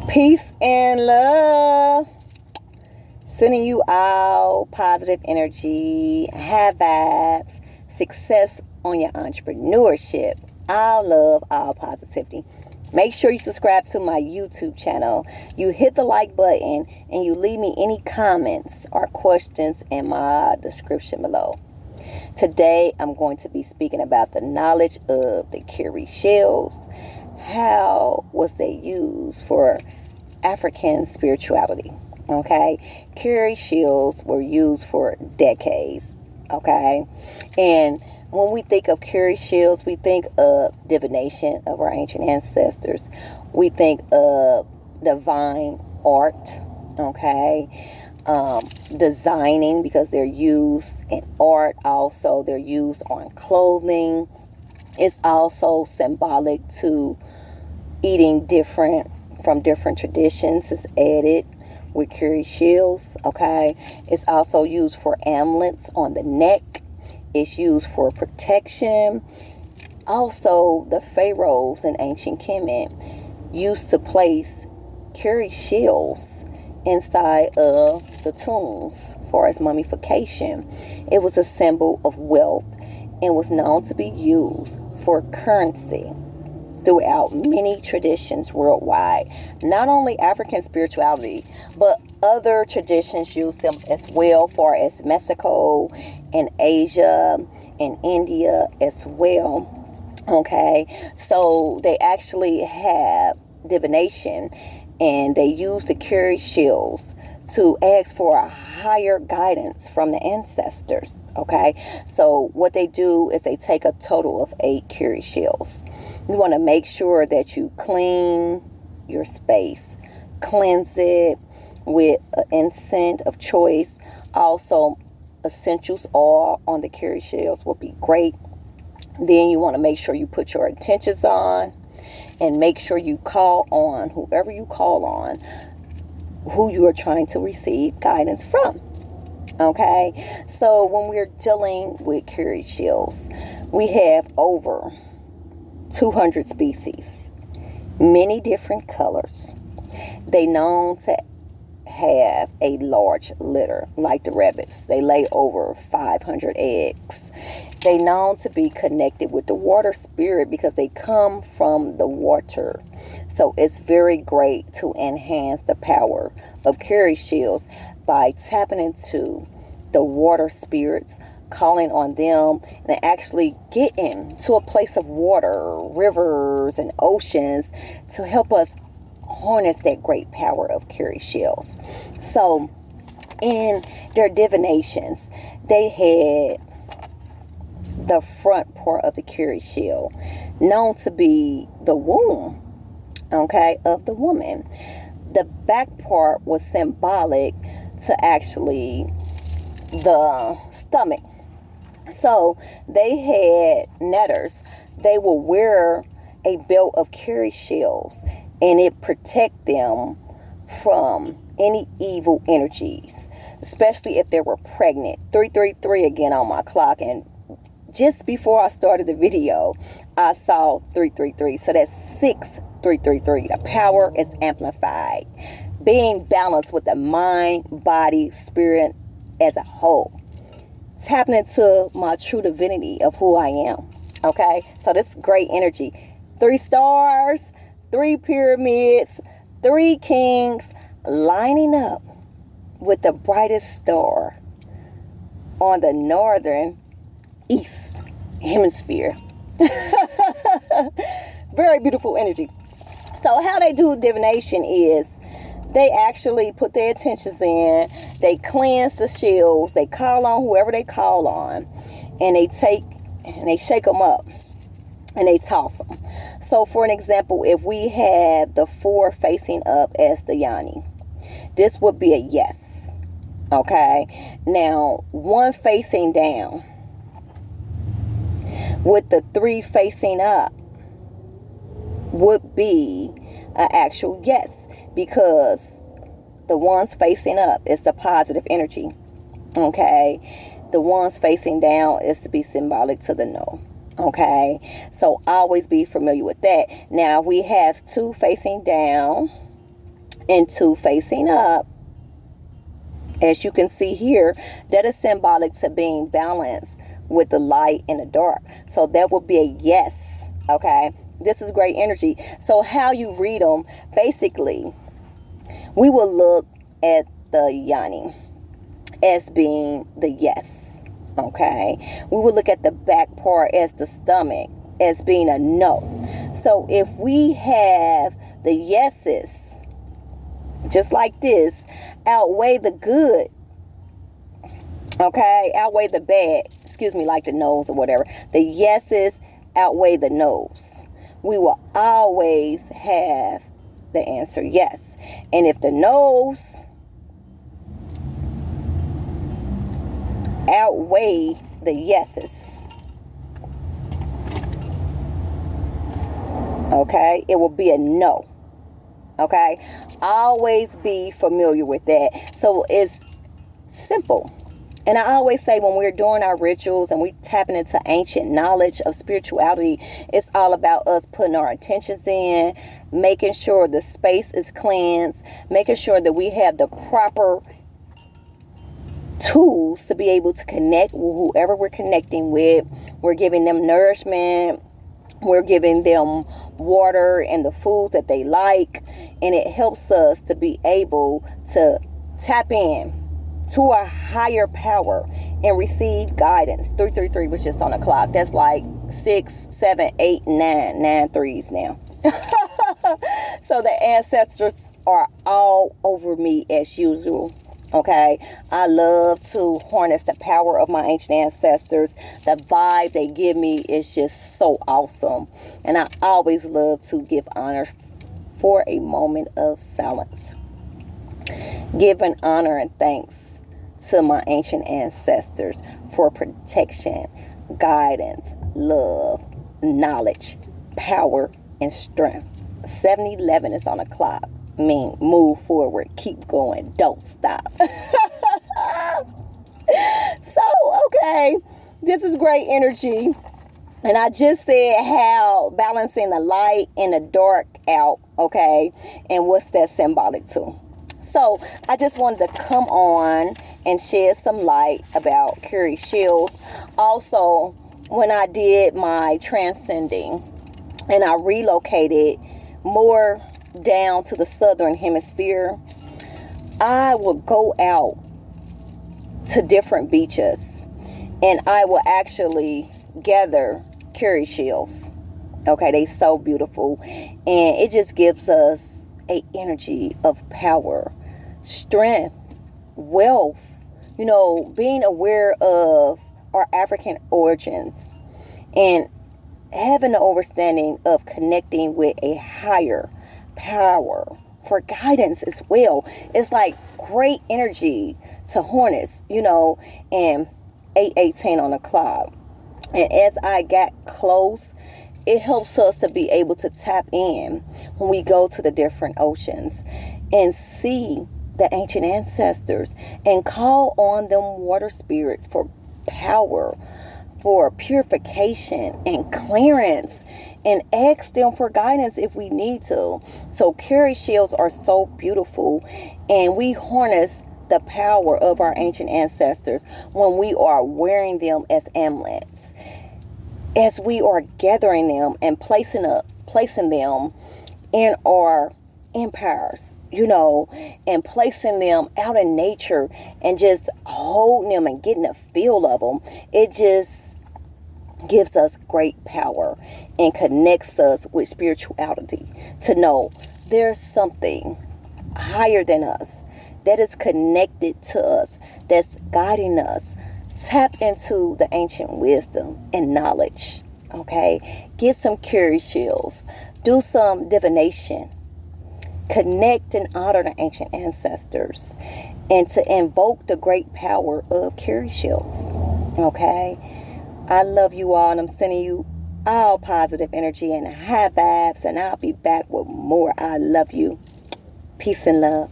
Peace and love. Sending you all positive energy, high vibes, success on your entrepreneurship. All love, all positivity. Make sure you subscribe to my YouTube channel. You hit the like button and you leave me any comments or questions in my description below. Today, I'm going to be speaking about the knowledge of the Cowrie shells. How was they used for African spirituality? Okay, Cowrie shells were used for decades. Okay, and when we think of Cowrie shells, we think of divination of our ancient ancestors. We think of divine art. Okay, designing, because they're used in art. Also, they're used on clothing. It's also symbolic to eating from different traditions. Is added with Cowrie shells. Okay, it's also used for amulets on the neck. It's used for protection. Also, the pharaohs in ancient Kemet used to place Cowrie shells inside of the tombs for its mummification. It was a symbol of wealth and was known to be used for currency throughout many traditions worldwide. Not only African spirituality, but other traditions use them as well, far as Mexico and Asia and India as well. Okay, so they actually have divination, and they use the Cowrie shells to ask for a higher guidance from the ancestors. Okay, so what they do is they take a total of 8 Cowrie shells. You want to make sure that you clean your space, cleanse it with an incense of choice. Also, essentials oil on the Cowrie shells will be great. Then you want to make sure you put your intentions on, and make sure you call on whoever you call on, who you are trying to receive guidance from. Okay, so when we're dealing with Cowrie shells, we have over 200 species, many different colors. They known to have a large litter, like the rabbits. They lay over 500 eggs. They known to be connected with the water spirit because they come from the water. So it's very great to enhance the power of Cowrie shells by tapping into the water spirits, calling on them, and actually getting to a place of water, rivers, and oceans to help us harness that great power of Cowrie shells. So in their divinations, they had the front part of the Cowrie shell known to be the womb, okay, of the woman. The back part was symbolic to actually the stomach. So they had netters. They will wear a belt of Cowrie shells, and it protect them from any evil energies, especially if they were pregnant. 333 again on my clock, and just before I started the video, I saw 333. So that's 6333. The power is amplified. Being balanced with the mind, body, spirit as a whole. Tapping into my true divinity of who I am. Okay, so that's great energy. 3 stars, 3 pyramids, 3 kings lining up with the brightest star on the northern east hemisphere. Very beautiful energy. So how they do divination is they actually put their intentions in, they cleanse the shells, they call on whoever they call on, and they shake them up and they toss them. So for an example, if we have the 4 facing up as the Yanni, this would be a yes. Okay, now 1 facing down with the 3 facing up would be an actual yes, because the ones facing up is the positive energy. Okay, the ones facing down is to be symbolic to the no. Okay, so always be familiar with that. Now we have 2 facing down into facing up. As you can see here, that is symbolic to being balanced with the light and the dark. So that would be a yes. Okay, this is great energy. So how you read them, basically, we will look at the yoni as being the yes. Okay, we will look at the back part as the stomach as being a no. So if we have the yeses, just like this, outweigh the good, okay, outweigh the bad, like the no's or whatever. The yeses outweigh the no's. We will always have the answer yes. And if the no's outweigh the yeses, okay, it will be a no. Okay, always be familiar with that. So it's simple. And I always say, when we're doing our rituals and we tapping into ancient knowledge of spirituality, it's all about us putting our intentions in, making sure the space is cleansed, making sure that we have the proper tools to be able to connect with whoever we're connecting with. We're giving them nourishment. We're giving them water and the food that they like. And it helps us to be able to tap in to a higher power and receive guidance. 333 was just on the clock. That's like 6, 7, 8, 9 threes now. So the ancestors are all over me as usual. Okay, I love to harness the power of my ancient ancestors. The vibe they give me is just so awesome. And I always love to give honor for a moment of silence. Giving honor and thanks to my ancient ancestors for protection, guidance, love, knowledge, power, and strength. 7-11 is on the clock. Move forward, keep going, don't stop. So, okay, this is great energy. And I just said how balancing the light and the dark out, okay, and what's that symbolic to. So I just wanted to come on and shed some light about Cowrie shields. Also, when I did my transcending and I relocated more down to the southern hemisphere, I will go out to different beaches and I will actually gather Cowrie shields. Okay, they so beautiful, and it just gives us a energy of power, strength, wealth, being aware of our African origins and having the understanding of connecting with a higher power for guidance as well. It's like great energy to harness, and 8:18 on the clock. And as I got close, it helps us to be able to tap in when we go to the different oceans and see the ancient ancestors and call on them water spirits for power, for purification and clearance, and ask them for guidance if we need to. So Cowrie shields are so beautiful, and we harness the power of our ancient ancestors when we are wearing them as amulets, as we are gathering them and placing them in our empires, and placing them out in nature and just holding them and getting a feel of them. It just gives us great power and connects us with spirituality to know there's something higher than us that is connected to us, that's guiding us. Tap into the ancient wisdom and knowledge. Okay, get some Cowrie shields, do some divination, connect and honor the ancient ancestors, and to invoke the great power of Cowrie shields. Okay, I love you all, and I'm sending you all positive energy and high vibes, and I'll be back with more. I love you. Peace and love.